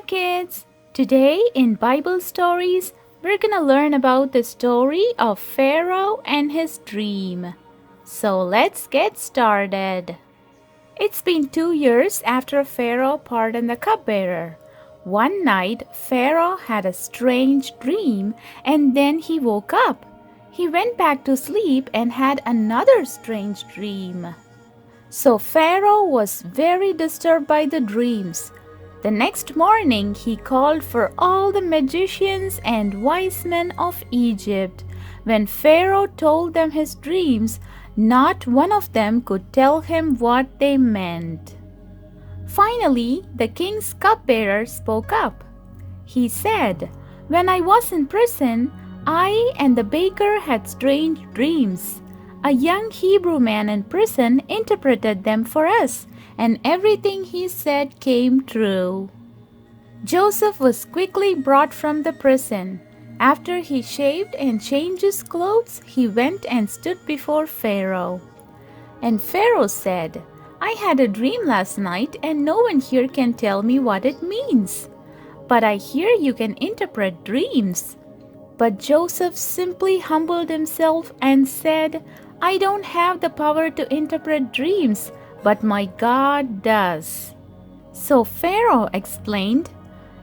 kids! Today in Bible Stories, we're gonna learn about the story of Pharaoh and his dream. So let's get started. It's been 2 years after Pharaoh pardoned the cupbearer. One night, Pharaoh had a strange dream and then he woke up. He went back to sleep and had another strange dream. So Pharaoh was very disturbed by the dreams. The next morning he called for all the magicians and wise men of Egypt. When Pharaoh told them his dreams, not one of them could tell him what they meant. Finally, the king's cupbearer spoke up. He said, "When I was in prison, I and the baker had strange dreams. A young Hebrew man in prison interpreted them for us, and everything he said came true." Joseph was quickly brought from the prison. After he shaved and changed his clothes, he went and stood before Pharaoh. And Pharaoh said, "I had a dream last night, and no one here can tell me what it means. But I hear you can interpret dreams." But Joseph simply humbled himself and said, "I don't have the power to interpret dreams, but my God does." So Pharaoh explained,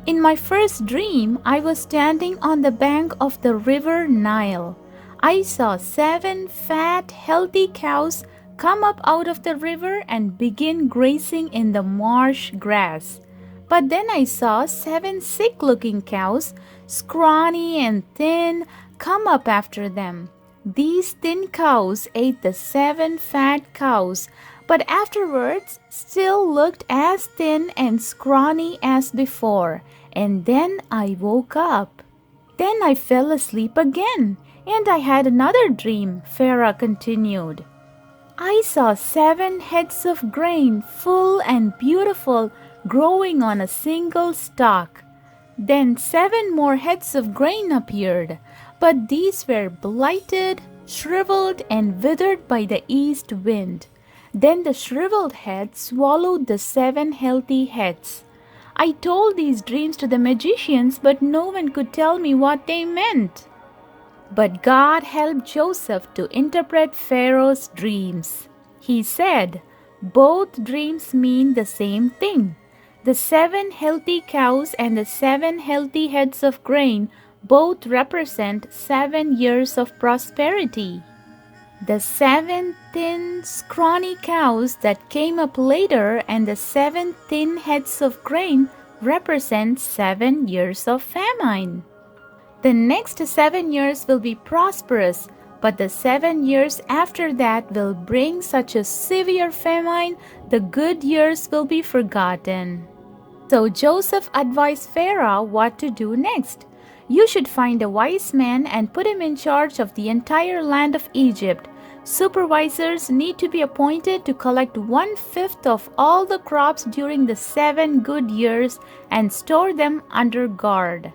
"In my first dream, I was standing on the bank of the river Nile. I saw 7 fat, healthy cows come up out of the river and begin grazing in the marsh grass. But then I saw 7 sick-looking cows, scrawny and thin, come up after them. These thin cows ate the 7 fat cows, but afterwards still looked as thin and scrawny as before. And then I woke up. Then I fell asleep again, and I had another dream," Pharaoh continued. "I saw 7 heads of grain, full and beautiful, growing on a single stalk. Then 7 more heads of grain appeared, but these were blighted, shriveled, and withered by the east wind. Then the shriveled heads swallowed the 7 healthy heads. I told these dreams to the magicians, but no one could tell me what they meant." But God helped Joseph to interpret Pharaoh's dreams. He said, "Both dreams mean the same thing. The 7 healthy cows and the 7 healthy heads of grain both represent 7 years of prosperity. The 7 thin, scrawny cows that came up later and the 7 thin heads of grain represent 7 years of famine. The next 7 years will be prosperous, but the 7 years after that will bring such a severe famine, the good years will be forgotten." So Joseph advised Pharaoh what to do next. "You should find a wise man and put him in charge of the entire land of Egypt. Supervisors need to be appointed to collect 1/5 of all the crops during the 7 good years and store them under guard.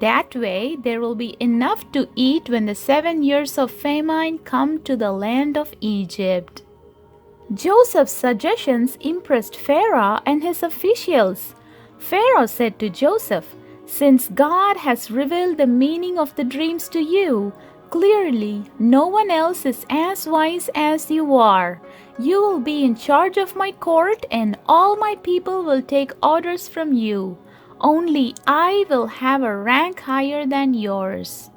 That way, there will be enough to eat when the 7 years of famine come to the land of Egypt." Joseph's suggestions impressed Pharaoh and his officials. Pharaoh said to Joseph, "Since God has revealed the meaning of the dreams to you, clearly no one else is as wise as you are. You will be in charge of my court, and all my people will take orders from you. Only I will have a rank higher than yours."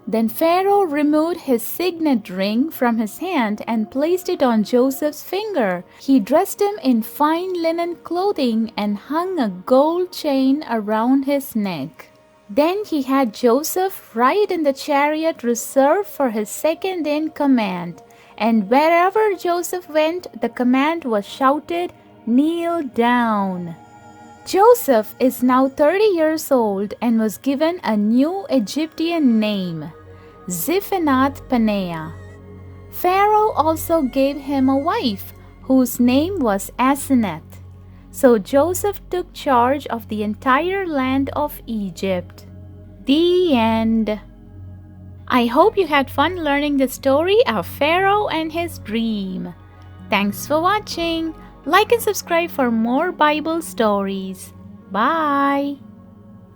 Then Pharaoh removed his signet ring from his hand and placed it on Joseph's finger. He dressed him in fine linen clothing and hung a gold chain around his neck. Then he had Joseph ride in the chariot reserved for his second in command. And wherever Joseph went, the command was shouted, "Kneel down." Joseph is now 30 years old and was given a new Egyptian name, Ziphenath-Paneah. Pharaoh also gave him a wife, whose name was Asenath. So Joseph took charge of the entire land of Egypt. The end. I hope you had fun learning the story of Pharaoh and his dream. Thanks for watching. Like and subscribe for more Bible stories. Bye.